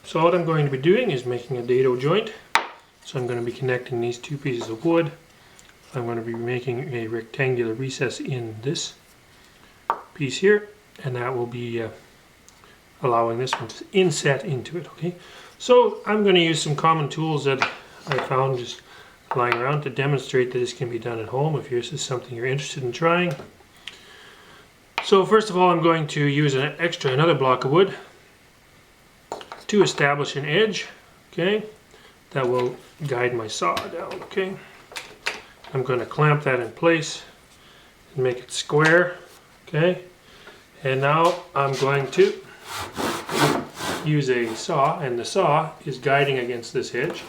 So what I'm going to be doing is making a dado joint. So I'm going to be connecting these two pieces of wood. I'm going to be making a rectangular recess in this piece here, and that will be allowing this one to inset into it. Okay, so I'm going to use some common tools that I found just lying around to demonstrate that this can be done at home if this is something you're interested in trying. So first of all, I'm going to use another block of wood to establish an edge, okay, that will guide my saw down. Okay, I'm going to clamp that in place and make it square. Okay, and now I'm going to use a saw, and the saw is guiding against this edge.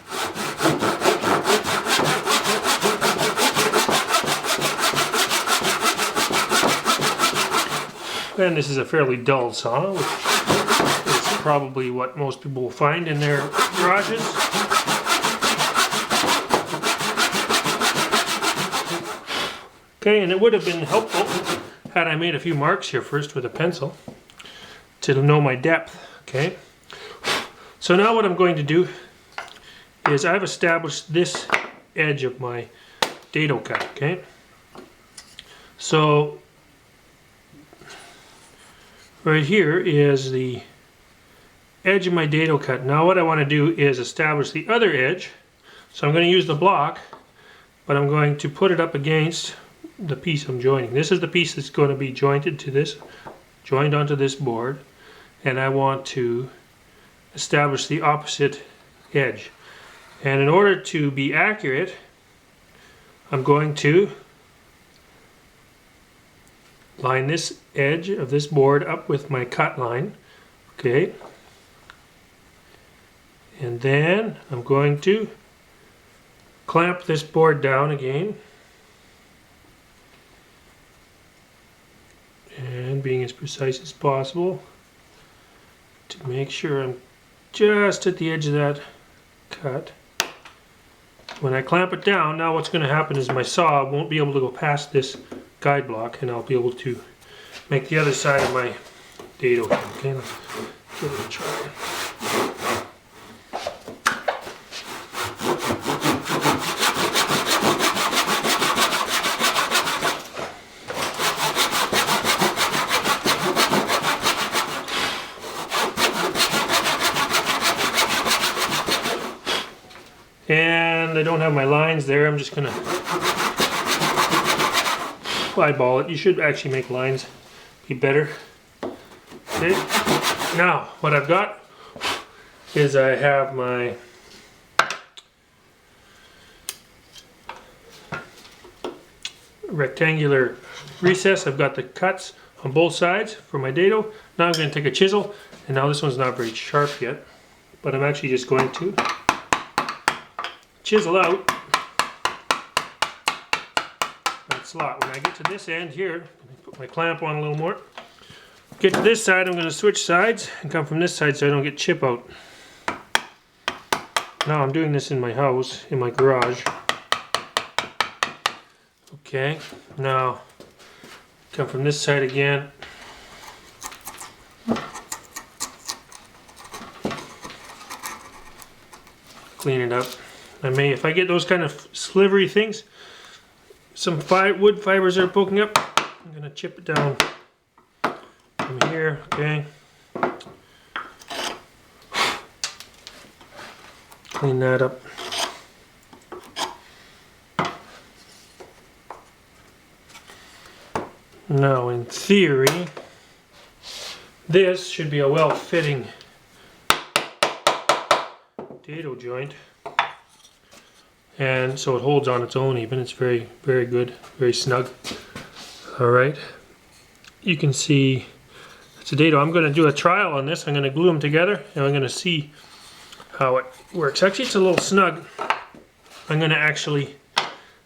And this is a fairly dull saw, which is probably what most people will find in their garages. Okay, and it would have been helpful had I made a few marks here first with a pencil to know my depth. Okay, so now what I'm going to do is I've established this edge of my dado cut. Okay, so right here is the edge of my dado cut. Now what I want to do is establish the other edge. So I'm going to use the block, but I'm going to put it up against the piece I'm joining. This is the piece that's going to be joined onto this board, and I want to establish the opposite edge. And in order to be accurate, I'm going to line this edge of this board up with my cut line. Okay, and then I'm going to clamp this board down again, and being as precise as possible to make sure I'm just at the edge of that cut. When I clamp it down, now what's going to happen is my saw won't be able to go past this guide block, and I'll be able to make the other side of my dado. Okay, let's give it a try. And I don't have my lines there. I'm just gonna eyeball it. You should actually make lines be better. Okay. Now what I've got is I have my rectangular recess. I've got the cuts on both sides for my dado. Now I'm going to take a chisel, and now this one's not very sharp yet, but I'm actually just going to chisel out that slot. When I get to this end here, let me put my clamp on a little more. Get to this side, I'm going to switch sides and come from this side so I don't get chip out. Now I'm doing this in my house, in my garage. Okay, now come from this side again. Clean it up. I may, if I get those kind of slivery things, some wood fibers are poking up, I'm going to chip it down from here. Okay. Clean that up. Now, in theory, this should be a well-fitting dado joint, and so it holds on its own even. It's very, very good, very snug. Alright, you can see it's a dado. I'm going to do a trial on this. I'm going to glue them together, and I'm going to see how it works. Actually, it's a little snug. I'm going to actually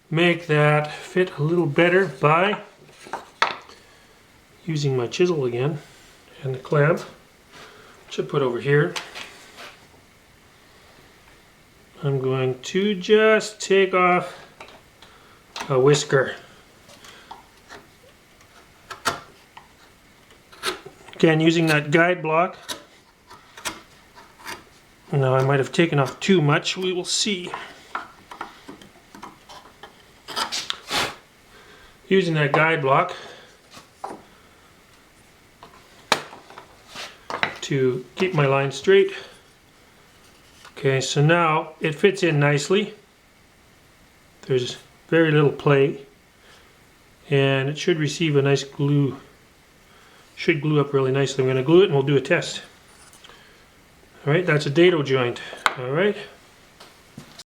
make that fit a little better by using my chisel again and the clamp, which I put over here. I'm going to just take off a whisker. Again, using that guide block, Now I might have taken off too much, we will see. Using that guide block to keep my line straight. Okay, so now it fits in nicely. There's very little play, and it should receive a nice glue. Should glue up really nicely. I'm going to glue it and we'll do a test. Alright, that's a dado joint. Alright.